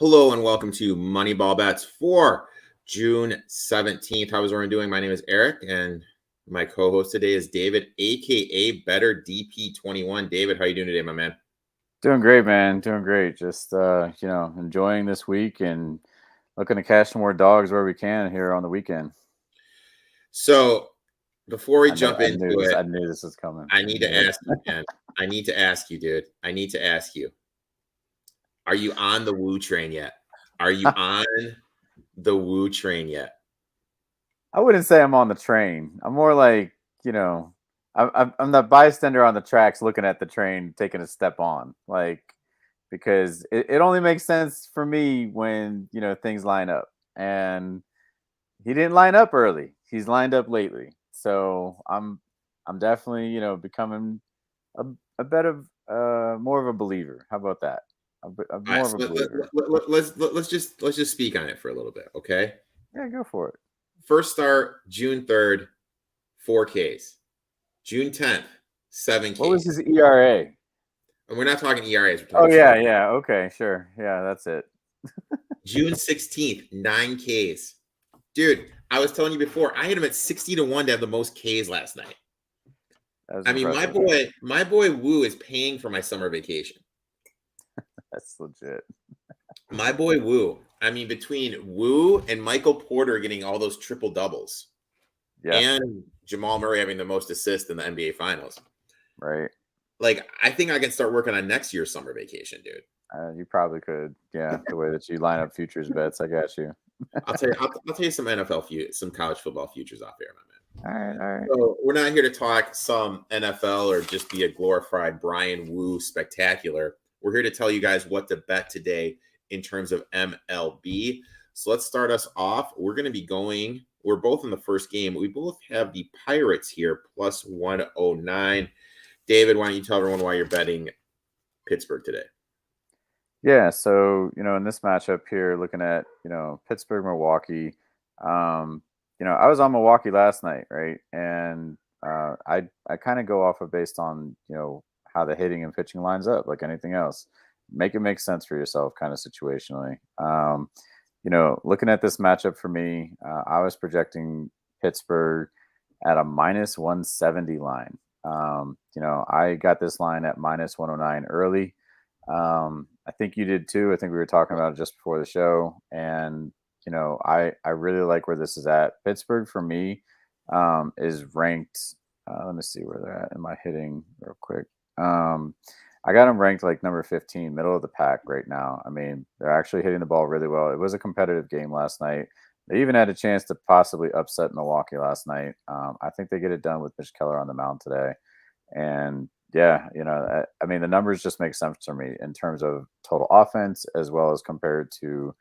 Hello and welcome to Moneyball Bets for June 17th. How is everyone doing? My name is Eric and my co-host today is David, aka Better DP21. David, how you doing today, my man? Doing great, man. Doing great. Just enjoying this week and looking to catch some more dogs where we can here on the weekend. So before we jump into it, I knew this was coming. I need to ask you, man. I need to ask you, dude. I need to ask you. Are you on the Woo train yet? Are you on the Woo train yet? I wouldn't say I'm on the train. I'm more like, I'm the bystander on the tracks looking at the train, taking a step on. Because it only makes sense for me when, things line up. And he didn't line up early. He's lined up lately. So I'm definitely, becoming a bit of more of a believer. How about that? I'm more of a believer. Let's just speak on it for a little bit, okay? Yeah, go for it. First start June 3rd, 4Ks. June 10th, 7Ks. What was his ERA? And we're not talking ERAs. Yeah. Okay, sure. Yeah, that's it. June 16th, 9Ks. Dude, I was telling you before, I had him at 60-1 to have the most Ks last night. I mean, my boy Woo is paying for my summer vacation. That's legit. My boy Woo. I mean, between Woo and Michael Porter getting all those triple doubles, and Jamal Murray having the most assists in the NBA Finals, right? Like, I think I can start working on next year's summer vacation, dude. You probably could, yeah. The way that you line up futures bets, I got you. I'll tell you some NFL, some college football futures off here, my man. All right. So we're not here to talk some NFL or just be a glorified Brian Woo spectacular. We're here to tell you guys what to bet today in terms of MLB. So let's start us off. We're going to be going. We're both in the first game. We both have the Pirates here plus 109. David, why don't you tell everyone why you're betting Pittsburgh today? Yeah, so, in this matchup here, looking at, Pittsburgh, Milwaukee, I was on Milwaukee last night, right? And I kind of go off of based on, how the hitting and pitching lines up, like anything else. Make it make sense for yourself kind of situationally. Looking at this matchup for me, I was projecting Pittsburgh at a minus 170 line. I got this line at minus 109 early. I think you did too. I think we were talking about it just before the show. And, I really like where this is at. Pittsburgh for me is ranked. Let me see where they're at in my hitting real quick. I got them ranked like number 15, middle of the pack right now. I mean, they're actually hitting the ball really well. It was a competitive game last night. They even had a chance to possibly upset Milwaukee last night. I think they get it done with Mitch Keller on the mound today. And yeah, I mean, the numbers just make sense for me in terms of total offense as well as compared to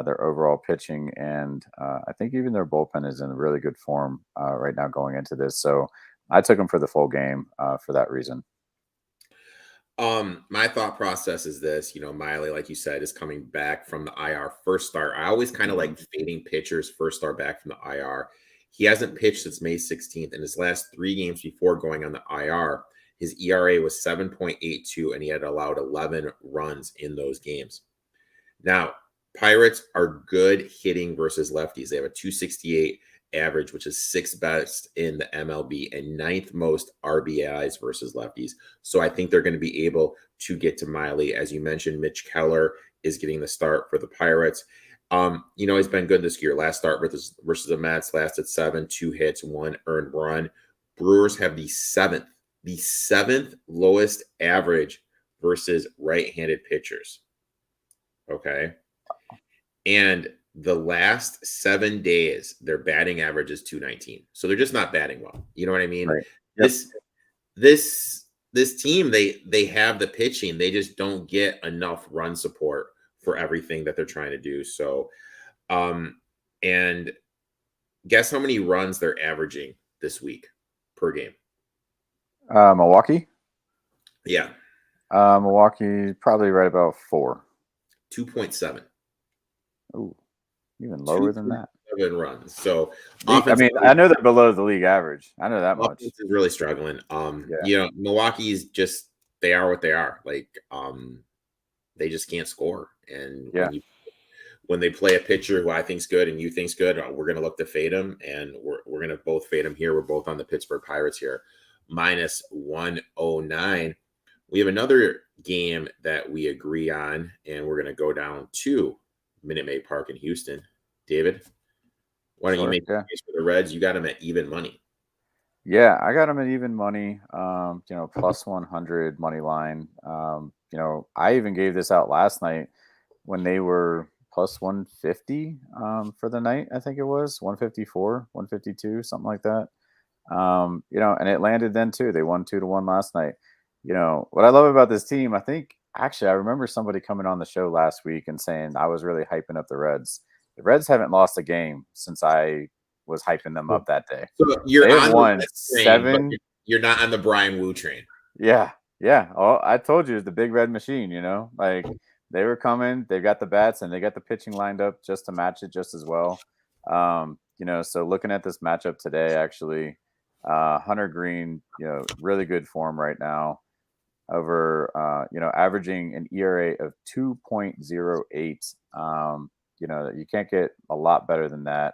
their overall pitching. And I think even their bullpen is in really good form right now going into this. So I took them for the full game for that reason. My thought process is this, Miley, like you said, is coming back from the IR first start. I always kind of like fading pitchers first start back from the IR. He hasn't pitched since May 16th. In his last 3 games before going on the IR, his ERA was 7.82, and he had allowed 11 runs in those games. Now, Pirates are good hitting versus lefties. They have a 268 average, which is 6th best in the MLB and 9th most RBIs versus lefties. So I think they're going to be able to get to Miley. As you mentioned, Mitch Keller is getting the start for the Pirates. He's been good this year. Last start versus the Mets lasted 7, 2 hits, 1 earned run. Brewers have the seventh lowest average versus right-handed pitchers. Okay. And the last 7 days, their batting average is 219. So they're just not batting well. You know what I mean? Right. Yep. This team, they have the pitching. They just don't get enough run support for everything that they're trying to do. So, and guess how many runs they're averaging this week per game? Milwaukee? Yeah. Milwaukee, probably right about 4. 2.7. Ooh, even lower than that. 7 runs. So, I mean, I know they're below the league average. I know that much. Is really struggling. Milwaukee's just, they are what they are. Like, they just can't score. And Yeah, when they play a pitcher who I think's good and you think's good, we're going to look to fade him, and we're going to both fade him here. We're both on the Pittsburgh Pirates here, minus 109. We have another game that we agree on, and we're going to go down to Minute Maid Park in Houston. David, why don't you sure. make the Yeah. case for the Reds? You got them at even money. Yeah, I got them at even money, plus 100 money line. I even gave this out last night when they were plus 150 for the night. I think it was 154, 152, something like that. And it landed then too. They won 2-1 last night. What I love about this team, I think actually I remember somebody coming on the show last week and saying I was really hyping up the Reds. The Reds haven't lost a game since I was hyping them up that day. So They you're have on the won Reds train, but 7. you're not on the Brian Wu train. Yeah, yeah. Oh, I told you it's the big red machine, Like they were coming, they got the bats and they got the pitching lined up just to match it just as well. So looking at this matchup today, actually, Hunter Green, really good form right now, over averaging an ERA of 2.08. You can't get a lot better than that.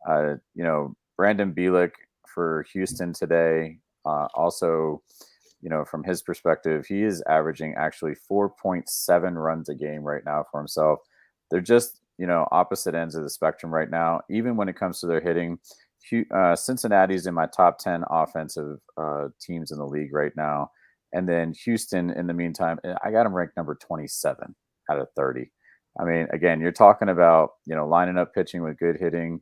Brandon Bielik for Houston today, also, from his perspective, he is averaging actually 4.7 runs a game right now for himself. They're just, opposite ends of the spectrum right now. Even when it comes to their hitting, Cincinnati's in my top 10 offensive teams in the league right now. And then Houston, in the meantime, I got them ranked number 27 out of 30. I mean, again, you're talking about, lining up pitching with good hitting.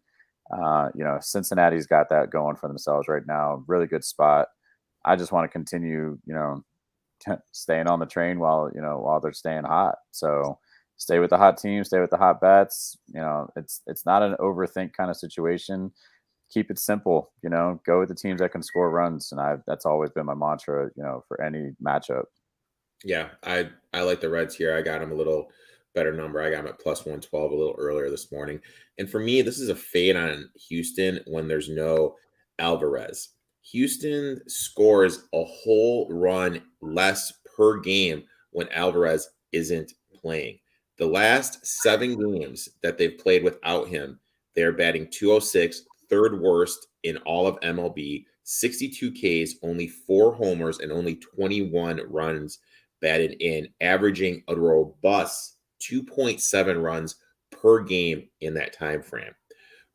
Cincinnati's got that going for themselves right now. Really good spot. I just want to continue, staying on the train while they're staying hot. So stay with the hot team, stay with the hot bats. It's not an overthink kind of situation. Keep it simple, go with the teams that can score runs. And that's always been my mantra, for any matchup. Yeah, I like the Reds here. I got them a little better number. I got them at plus 112 a little earlier this morning. And for me, this is a fade on Houston when there's no Alvarez. Houston scores a whole run less per game when Alvarez isn't playing. The last 7 games that they've played without him, they're batting 206, third worst in all of MLB, 62 Ks, only 4 homers, and only 21 runs batted in, averaging a robust 2.7 runs per game in that time frame.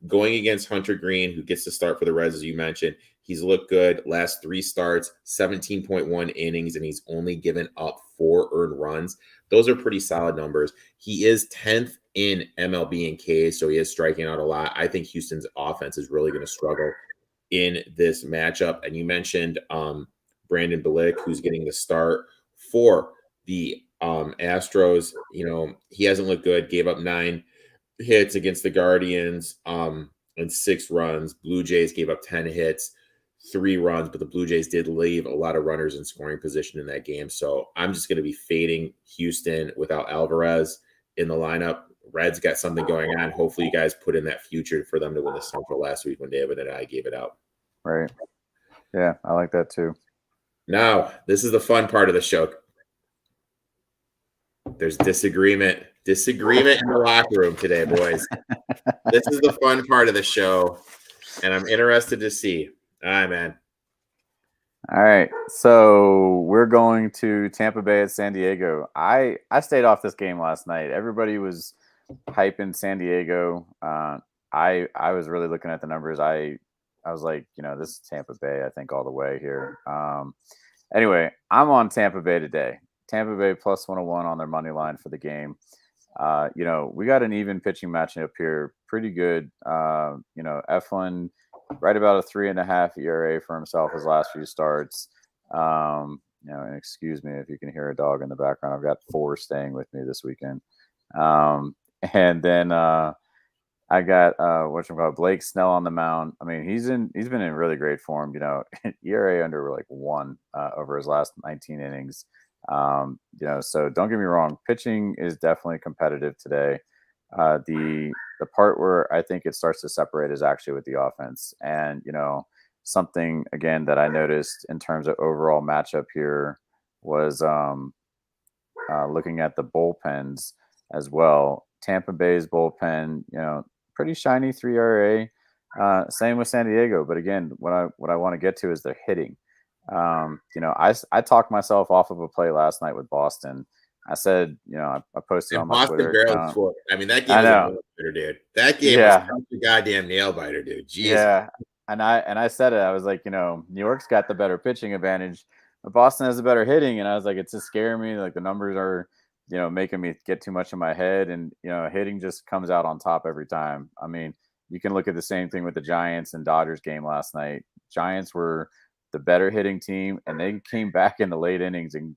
Going against Hunter Green, who gets to start for the Reds, as you mentioned, he's looked good. Last 3 starts, 17.1 innings, and he's only given up 4 earned runs. Those are pretty solid numbers. He is 10th in MLB in Ks, so he is striking out a lot. I think Houston's offense is really going to struggle in this matchup. And you mentioned Brandon Bielik, who's getting the start for the Astros. He hasn't looked good. Gave up 9 hits against the Guardians and 6 runs. Blue Jays gave up 10 hits, 3 runs, but the Blue Jays did leave a lot of runners in scoring position in that game. So I'm just going to be fading Houston without Alvarez in the lineup. Reds got something going on. Hopefully you guys put in that future for them to win the Central last week when David and I gave it out. Right. Yeah, I like that too. Now, this is the fun part of the show. There's disagreement in the locker room today, boys. This is the fun part of the show, and I'm interested to see. All right, man. All right, so we're going to Tampa Bay at San Diego. I stayed off this game last night. Everybody was hyping San Diego. I was really looking at the numbers. I was like, this is Tampa Bay, I think, all the way here. Anyway, I'm on Tampa Bay today. Tampa Bay plus 101 on their money line for the game. We got an even pitching matchup here. Pretty good. Eflin, right about a 3.5 ERA for himself his last few starts. And excuse me if you can hear a dog in the background. I've got 4 staying with me this weekend. And then I got Blake Snell on the mound. I mean, he's been in really great form. ERA under like 1 over his last 19 innings. So don't get me wrong, pitching is definitely competitive today. The part where I think it starts to separate is actually with the offense. And something again that I noticed in terms of overall matchup here was looking at the bullpens. as well. Tampa Bay's bullpen, pretty shiny 3 RA. Same with San Diego, but again, what I want to get to is their hitting. I talked myself off of a play last night with Boston. I said, I posted And on my Boston Twitter barely account. scored. I mean, that game I was a know. nail biter, dude. That game was Yeah. such a goddamn nail biter, dude. Jesus. Yeah. And I said it. I was like, New York's got the better pitching advantage, but Boston has the better hitting. And I was like, it's just scaring me. Like the numbers are, making me get too much in my head. And, hitting just comes out on top every time. I mean, you can look at the same thing with the Giants and Dodgers game last night. Giants were the better hitting team, and they came back in the late innings and,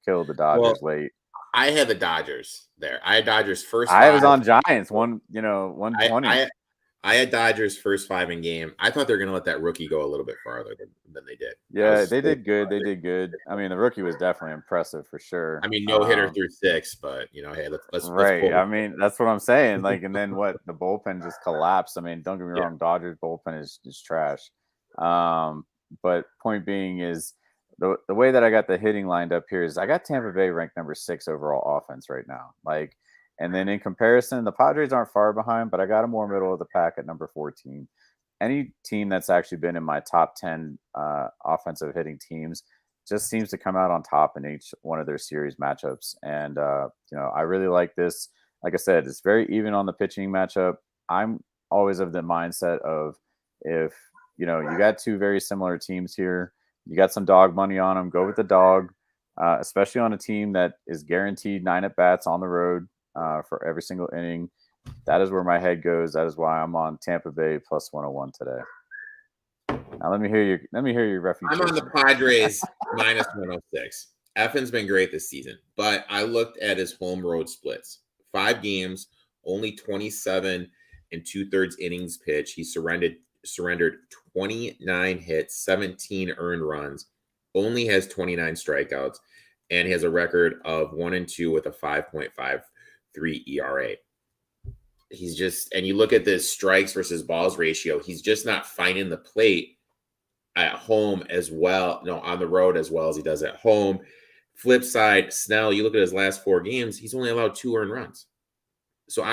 killed the Dodgers late. I had the Dodgers there. I had Dodgers first I was five. on Giants 120. I had Dodgers first 5 in game. I thought they were going to let that rookie go a little bit farther than they did. Yeah, they did good. They did good. I mean, the rookie was definitely impressive for sure. I mean, no hitter through 6, but hey, let's right. pull. I mean, that's what I'm saying. Like, and then what? The bullpen just collapsed. I mean, don't get me wrong, Dodgers bullpen is trash. But point being is the way that I got the hitting lined up here is I got Tampa Bay ranked number 6 overall offense right now. Like, and then in comparison, the Padres aren't far behind, but I got them more middle of the pack at number 14. Any team that's actually been in my top 10 offensive hitting teams just seems to come out on top in each one of their series matchups. And, I really like this. Like I said, it's very even on the pitching matchup. I'm always of the mindset of if, you got 2 very similar teams here, you got some dog money on them, go with the dog, especially on a team that is guaranteed 9 at-bats on the road for every single inning. That is where my head goes. That is why I'm on Tampa Bay plus 101 today. Now let me hear your refutation. I'm on the Padres minus 106. Effen's been great this season, but I looked at his home road splits. 5 games, only 27 and 2/3 innings pitch. He surrendered 29 hits, 17 earned runs, only has 29 strikeouts, and he has a record of 1-2 with a 5.53 ERA. He's just, and you look at this strikes versus balls ratio, he's just not finding the plate at home as well, on the road as well as he does at home. Flip side, Snell, you look at his last 4 games, he's only allowed 2 earned runs. So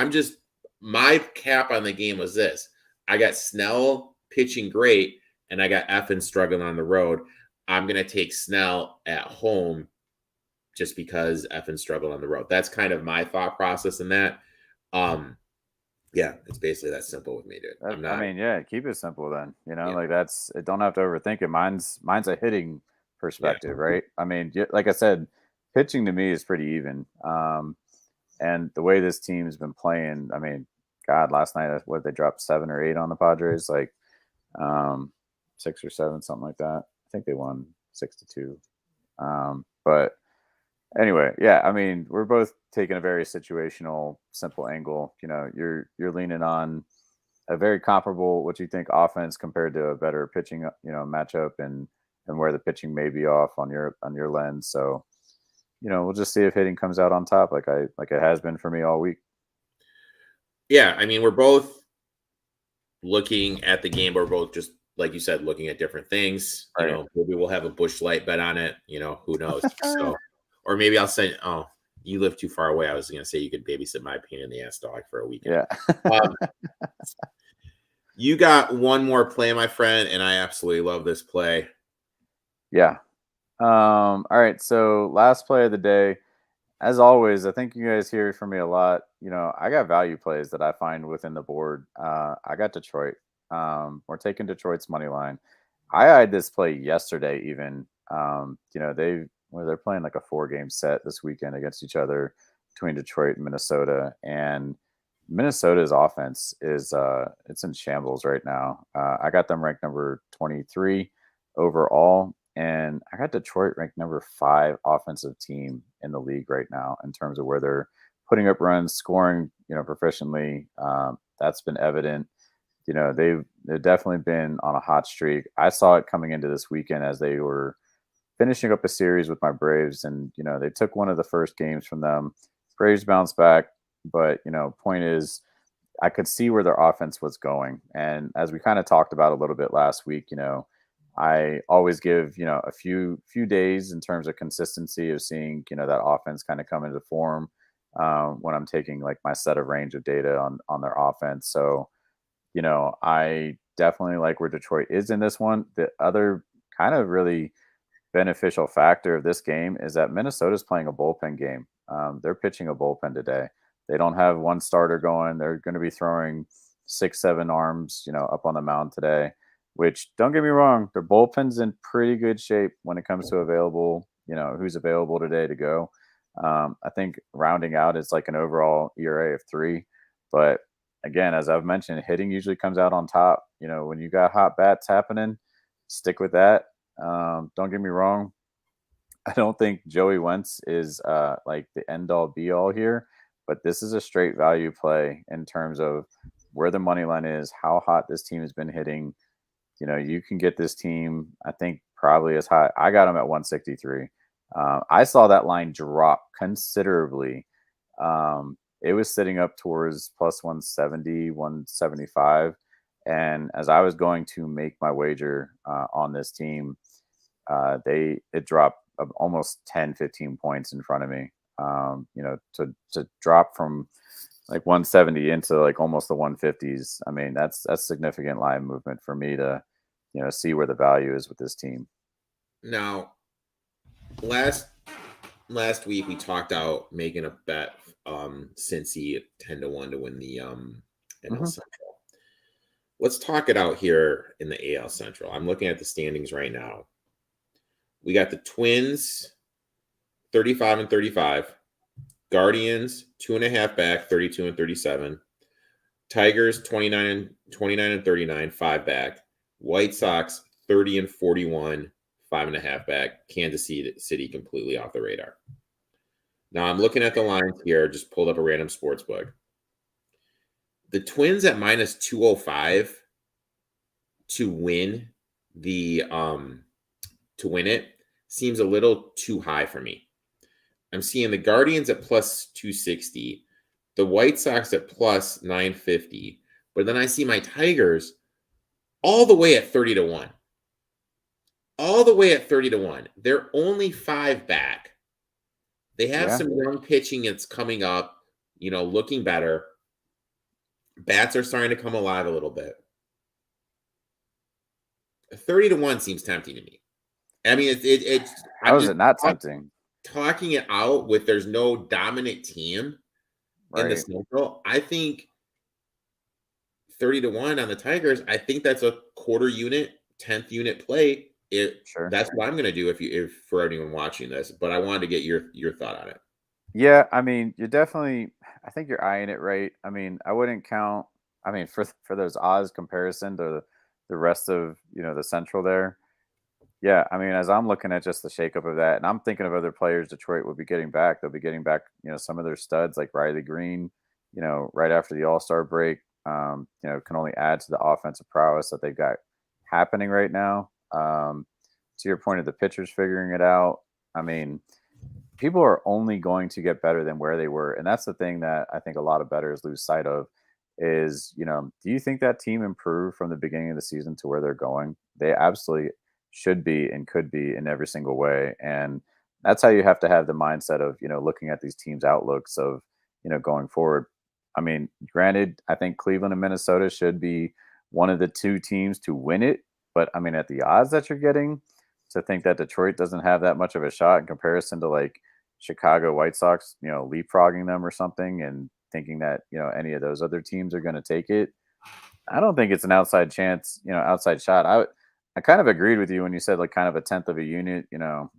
my cap on the game was this. I got Snell pitching great, and I got Effen struggling on the road. I'm going to take Snell at home just because Effen struggled on the road. That's kind of my thought process in that. Yeah, it's basically that simple with me, dude. Keep it simple then. Like that's it. Don't have to overthink it. Mine's a hitting perspective, right? I mean, like I said, pitching to me is pretty even. And the way this team's been playing, I mean, God, last night they dropped 7 or 8 on the Padres, like 6 or 7, something like that. I think they won 6-2. But anyway, yeah, I mean, we're both taking a very situational, simple angle. You're leaning on a very comparable what you think offense compared to a better pitching, matchup and where the pitching may be off on your lens. So, we'll just see if hitting comes out on top like it has been for me all week. Yeah, I mean, we're both looking at the game. We're both just, like you said, looking at different things. Right. Maybe we'll have a Busch Light bet on it. Who knows? So, or maybe I'll say, oh, you live too far away. I was going to say you could babysit my pain in the ass dog for a weekend. Yeah. You got one more play, my friend, and I absolutely love this play. Yeah. All right. So last play of the day, as always, I think you guys hear from me a lot. I got value plays that I find within the board. I got Detroit. We're taking Detroit's money line. I eyed this play yesterday even. They're playing like a 4-game set this weekend against each other between Detroit and Minnesota. And Minnesota's offense is it's in shambles right now. I got them ranked number 23 overall. And I got Detroit ranked number 5 offensive team in the league right now in terms of where they're putting up runs, scoring, proficiently. That's been evident. They've definitely been on a hot streak. I saw it coming into this weekend as they were finishing up a series with my Braves, and they took one of the first games from them. Braves bounced back, but point is, I could see where their offense was going, and as we kind of talked about a little bit last week, I always give, a few days in terms of consistency of seeing, that offense kind of come into form. when I'm taking like my set of range of data on their offense. So, I definitely like where Detroit is in this one. The other kind of really beneficial factor of this game is that Minnesota's playing a bullpen game. They're pitching a bullpen today. They don't have one starter going. They're going to be throwing 6, 7 arms, up on the mound today. Which, don't get me wrong, their bullpen's in pretty good shape when it comes to who's available today to go. I think rounding out is like an overall ERA of 3, but again, as I've mentioned, hitting usually comes out on top. When you got hot bats happening, stick with that. Don't get me wrong. I don't think Joey Wentz is like the end all be all here, but this is a straight value play in terms of where the money line is, how hot this team has been hitting. You can get this team, I think, probably as high. I got them at 163. I saw that line drop considerably. It was sitting up towards plus 170, 175. And as I was going to make my wager on this team, it dropped almost 10, 15 points in front of me. To drop from like 170 into like almost the 150s. I mean, that's significant line movement for me to, see where the value is with this team. Now, last week we talked out making a bet Cincy at 10-1 to win the NL Central. Let's talk it out here in the AL Central. I'm looking at the standings right now. We got the Twins 35-35, Guardians 2.5 back 32-37, Tigers 29-39, 5 back, White Sox 30-41, 5.5 back, Kansas City completely off the radar. Now I'm looking at the lines here, just pulled up a random sports book. The Twins at minus 205 to win it seems a little too high for me. I'm seeing the Guardians at plus 260, the White Sox at plus 950, but then I see my Tigers all the way at 30-1. All the way at 30-1. They're only 5 back. They have some young pitching that's coming up, looking better. Bats are starting to come alive a little bit. 30-1 seems tempting to me. I mean, it's. How is it not tempting? Talking it out with there's no dominant team in the Central. I think 30-1 on the Tigers. I think that's a quarter unit, 10th unit play. That's what I'm going to do if for anyone watching this. But I wanted to get your thought on it. Yeah, I mean, you're definitely. I think you're eyeing it right. I mean, I wouldn't count. I mean, for those odds comparison to the rest of the Central there. Yeah, I mean, as I'm looking at just the shakeup of that, and I'm thinking of other players Detroit will be getting back. They'll be getting back, some of their studs like Riley Green, right after the All-Star break. Can only add to the offensive prowess that they've got happening right now. To your point of the pitchers figuring it out, I mean, people are only going to get better than where they were. And that's the thing that I think a lot of bettors lose sight of is, do you think that team improved from the beginning of the season to where they're going? They absolutely should be and could be in every single way. And that's how you have to have the mindset of, looking at these teams' outlooks of, going forward. I mean, granted, I think Cleveland and Minnesota should be one of the 2 teams to win it. But I mean, at the odds that you're getting, to think that Detroit doesn't have that much of a shot in comparison to like Chicago White Sox, leapfrogging them or something and thinking that, any of those other teams are going to take it. I don't think it's an outside chance, outside shot. I kind of agreed with you when you said like kind of a 10th of a unit,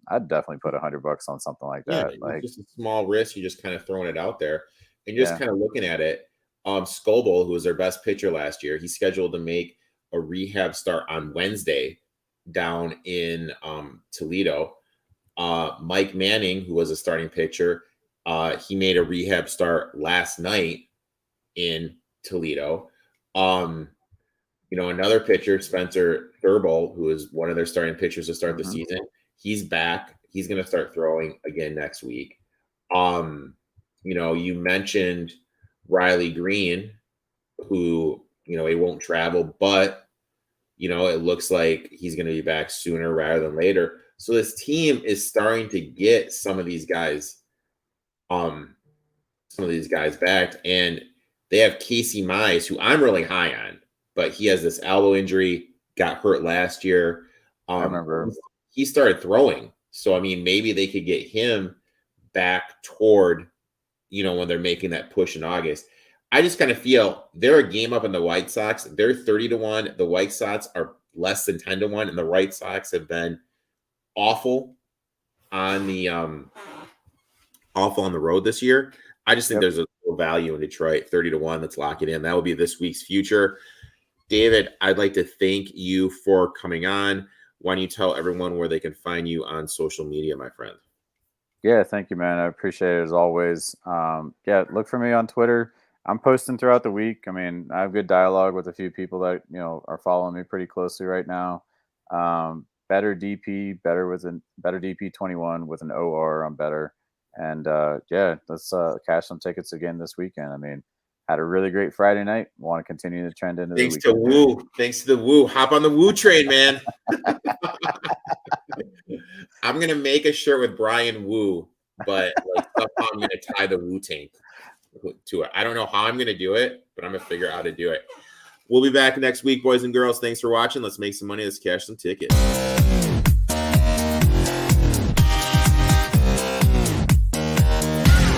I'd definitely put $100 on something like that. Yeah, like just a small risk. You're just kind of throwing it out there and you're just kind of looking at it. Scoble, who was their best pitcher last year, he's scheduled to make a rehab start on Wednesday down in Toledo. Mike Manning, who was a starting pitcher, he made a rehab start last night in Toledo. Another pitcher, Spencer Thurble, who is one of their starting pitchers to start the season, he's back. He's going to start throwing again next week. You mentioned Riley Green, who, he won't travel, but, it looks like he's going to be back sooner rather than later. So this team is starting to get some of these guys some of these guys back, and they have Casey Mize, who I'm really high on, but he has this elbow injury, got hurt last year. I remember. He started throwing, so I mean, maybe they could get him back toward, when they're making that push in August. I just kind of feel they're a game up in the White Sox. They're 30-1. The White Sox are less than 10-1, and the White Sox have been awful on the road this year. I just think there's a value in Detroit, 30-1. Let's lock it in. That will be this week's future. David, I'd like to thank you for coming on. Why don't you tell everyone where they can find you on social media, my friend? Yeah, thank you, man. I appreciate it as always. Look for me on Twitter. I'm posting throughout the week. I mean, I have good dialogue with a few people that are following me pretty closely right now. Better DP 21 with an OR on better. And let's cash some tickets again this weekend. I mean, had a really great Friday night. Want to continue to trend into the weekend. Thanks to the Woo. Hop on the Woo train, man. I'm gonna make a shirt with Brian Woo, but somehow I'm gonna tie the Woo tank to it. I don't know how I'm gonna do it, but I'm gonna figure out how to do it. We'll be back next week, boys and girls. Thanks for watching. Let's make some money. Let's cash some tickets.